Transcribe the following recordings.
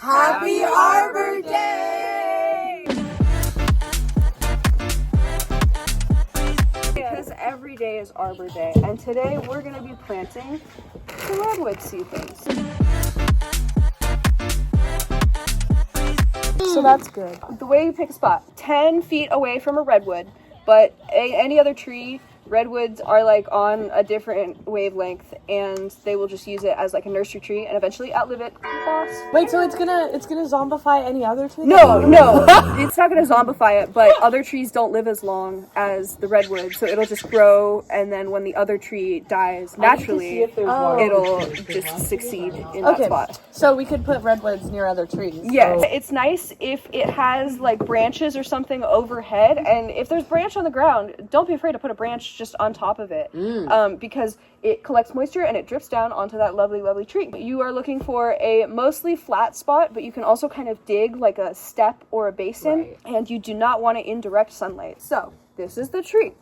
Happy Arbor Day! Because every day is Arbor Day, and today we're going to be planting some redwood seedlings. So that's good. The way you pick a spot, 10 feet away from a redwood, but any other tree, redwoods are like on a different wavelength, and they will just use it as like a nursery tree and eventually outlive it. Boss. Wait, so it's gonna zombify any other tree? No, it's not gonna zombify it, but other trees don't live as long as the redwood, so it'll just grow, and then when the other tree dies naturally, it'll just succeed in that spot. So we could put redwoods near other trees. Yes, it's nice if it has like branches or something overhead, and if there's branch on the ground, don't be afraid to put a branch just on top of it, because it collects moisture and it drips down onto that lovely tree. You are looking for a mostly flat spot, but you can also kind of dig like a step or a basin, and you do not want it in direct sunlight. So this is the tree.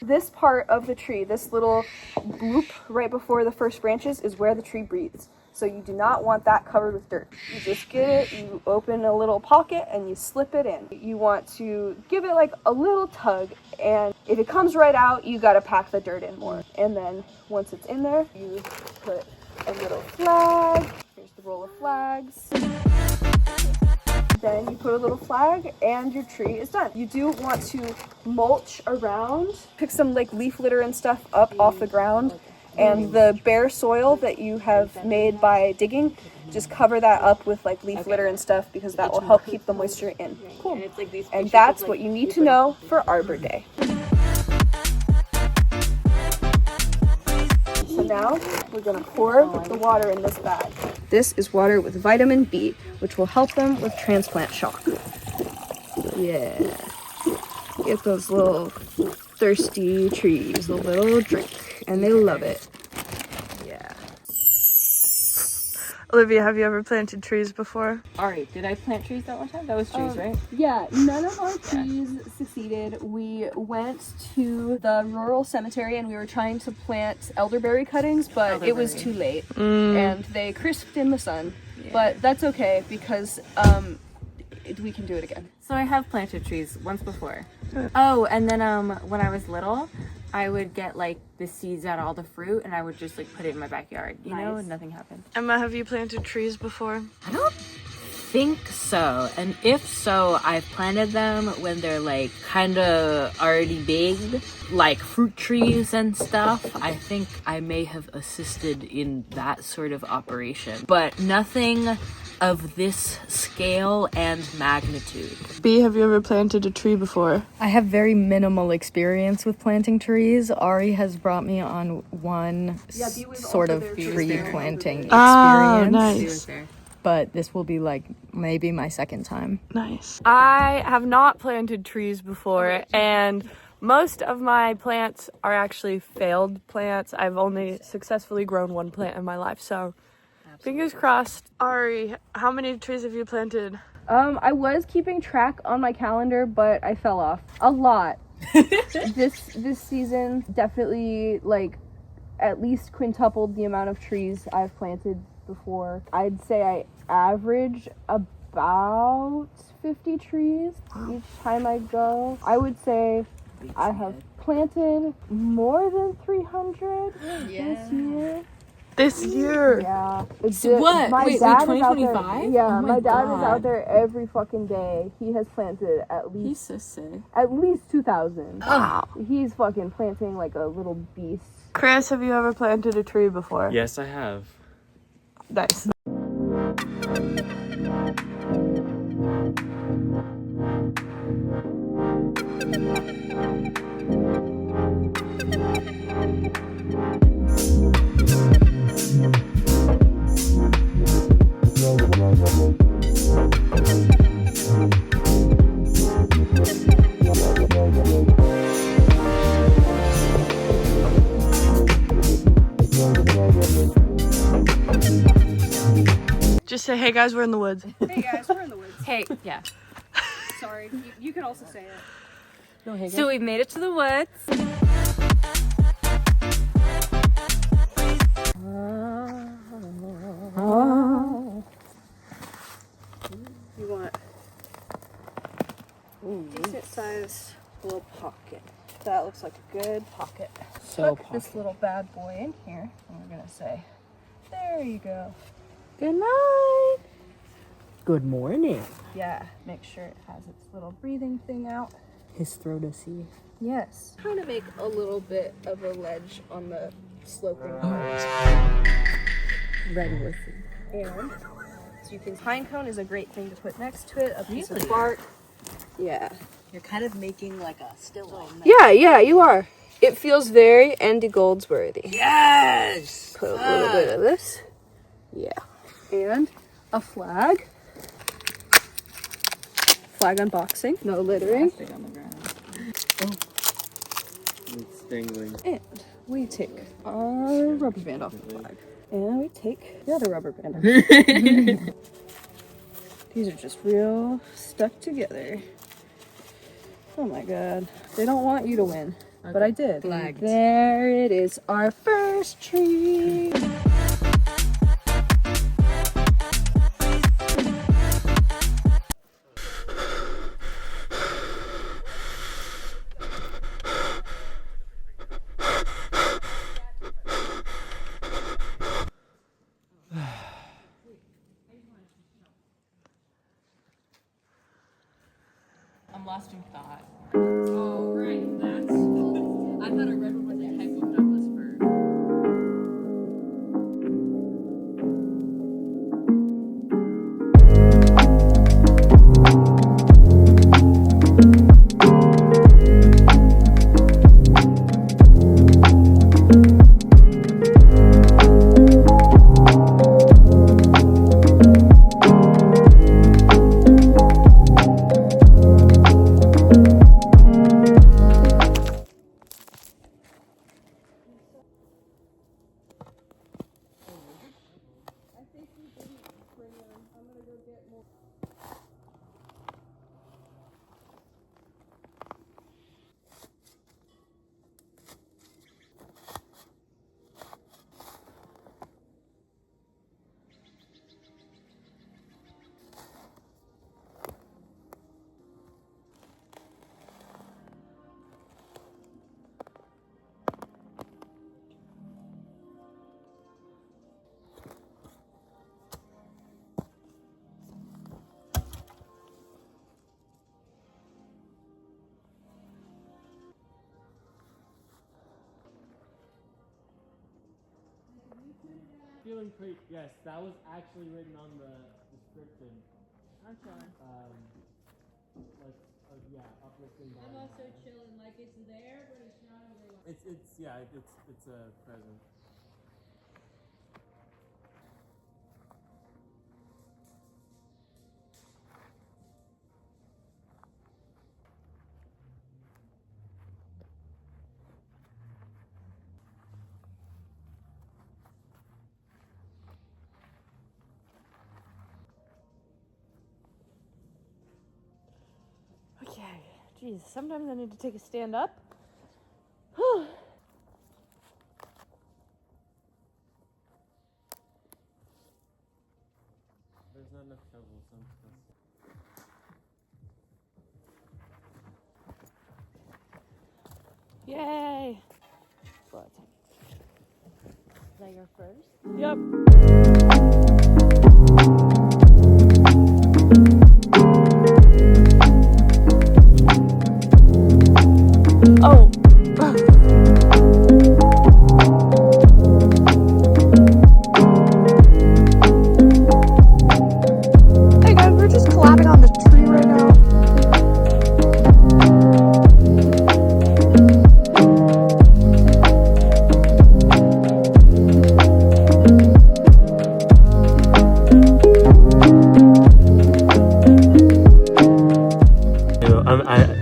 This part of the tree, this little bloop right before the first branches, is where the tree breathes. So you do not want that covered with dirt. You just get it, you open a little pocket and you slip it in. You want to give it like a little tug, and if it comes right out, you gotta pack the dirt in more. And then once it's in there, you put a little flag. Here's the roll of flags. Then you put a little flag and your tree is done. You do want to mulch around, pick some like leaf litter and stuff up off the ground, and the bare soil that you have made by digging, just cover that up with like leaf litter and stuff, because that will help keep the moisture in. Cool. And that's what you need to know for Arbor Day. So now we're gonna pour the water in this bag. This is water with vitamin B, which will help them with transplant shock. Yeah. Get those little thirsty trees a little drink, and they love it. Yeah. Olivia, have you ever planted trees before? Ari, did I plant trees that one time? That was trees, right? Yeah, none of our trees succeeded. We went to the rural cemetery and we were trying to plant elderberry cuttings, but it was too late, and they crisped in the sun. Yeah. But that's okay, because we can do it again. So I have planted trees once before. Oh, and then when I was little, I would get like the seeds out of all the fruit, and I would just like put it in my backyard, you know, and nothing happened. Emma, have you planted trees before? I don't think so. And if so, I've planted them when they're like kind of already big, like fruit trees and stuff. I think I may have assisted in that sort of operation, but nothing of this scale and magnitude. B, have you ever planted a tree before? I have very minimal experience with planting trees. Ari has brought me on one sort of tree planting experience. Ah, nice. But this will be like maybe my second time. Nice. I have not planted trees before, and most of my plants are actually failed plants. I've only successfully grown one plant in my life, so fingers crossed. Ari, how many trees have you planted? I was keeping track on my calendar, but I fell off a lot. This season definitely like at least quintupled the amount of trees I've planted before. I'd say I average about 50 trees each time I go. I would say I have planted more than 300 this year. This year? Yeah. So what? Wait, 2025? Yeah, my dad is out there every fucking day. He has planted at least... He's so sick. At least 2,000. Wow. He's fucking planting like a little beast. Chris, have you ever planted a tree before? Yes, I have. Nice. Just say, hey guys, we're in the woods. Hey guys, we're in the woods. Hey, yeah. Sorry, you can also say it. So we've made it to the woods. Oh. size little pocket. That looks like a good pocket. So Put this little bad boy in here, and we're gonna say, there you go. Good night. Good morning. Yeah, make sure it has its little breathing thing out. His throat to see. Yes. Trying to make a little bit of a ledge on the sloping Ready with you. and so you can, pine cone is a great thing to put next to it, a piece of bark. Yeah. You're kind of making like a still life. Yeah, you are. It feels very Andy Goldsworthy. Yes! Put a little bit of this. Yeah. And a flag. Flag unboxing. No littering. On the ground. It's dangling. And we take our rubber band off the flag. And we take the other rubber band off. These are just real stuck together. Oh my god. They don't want you to win. But I did. Flagged. There it is, our first tree. I'm lost in thought. Oh, right. That's. I thought I read what the heck of Douglas fir. Feeling pretty. Yes, that was actually written on the description. Okay. Yeah, uplifting. I'm also chilling. Like it's there, but it's not over. It's a present. Okay, geez, sometimes I need to take a stand up. There's not enough shovels. Yay! Is that your first? Yep. Oh. Hey guys, we're just collabing on the tree right now.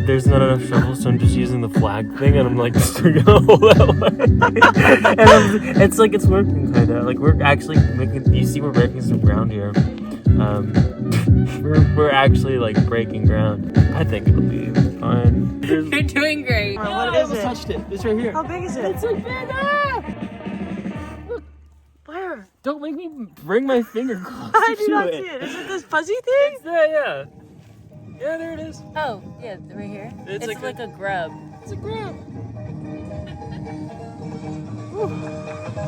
There's not enough shovels, so I'm just using the flag thing, and I'm like just gonna hold that way. And it's like it's working kind of. Like we're actually making. You see, we're breaking some ground here. We're actually like breaking ground. I think it'll be fine. You're doing great. What is it? Touched it. It's right here. How big is it? It's like bigger. Where? Don't make me bring my finger close I do to not it. see it. Is it this fuzzy thing? Yeah. Yeah, there it is. Oh, yeah, right here. It's It's like like a grub. It's a grub.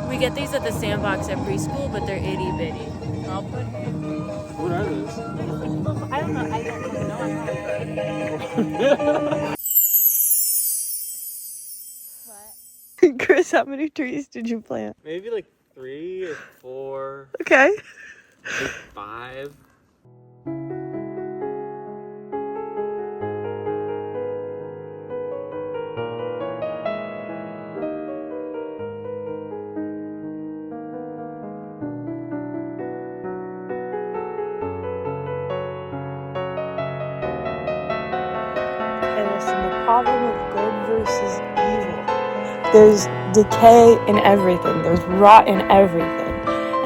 We get these at the sandbox at preschool, but they're itty bitty. I'll put What are those? I don't know. I don't know. Chris, how many trees did you plant? Maybe like 3 or 4, Okay. maybe 5. Okay, listen, the problem with good versus evil. There's decay in everything. There's rot in everything.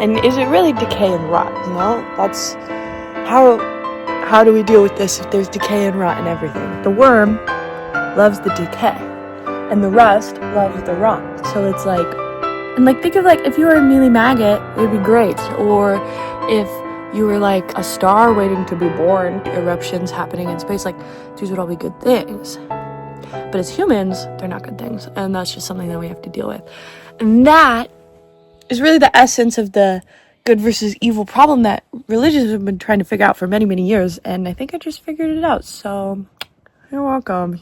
And is it really decay and rot? No, that's how do we deal with this if there's decay and rot in everything? The worm loves the decay, and the rust loves the rot. So it's like, and like think of like if you were a mealy maggot, it'd be great. Or if you were like a star waiting to be born, eruptions happening in space, like these would all be good things. But as humans, they're not good things, and that's just something that we have to deal with. And that is really the essence of the good versus evil problem that religions have been trying to figure out for many, many years, and I think I just figured it out. So, you're welcome.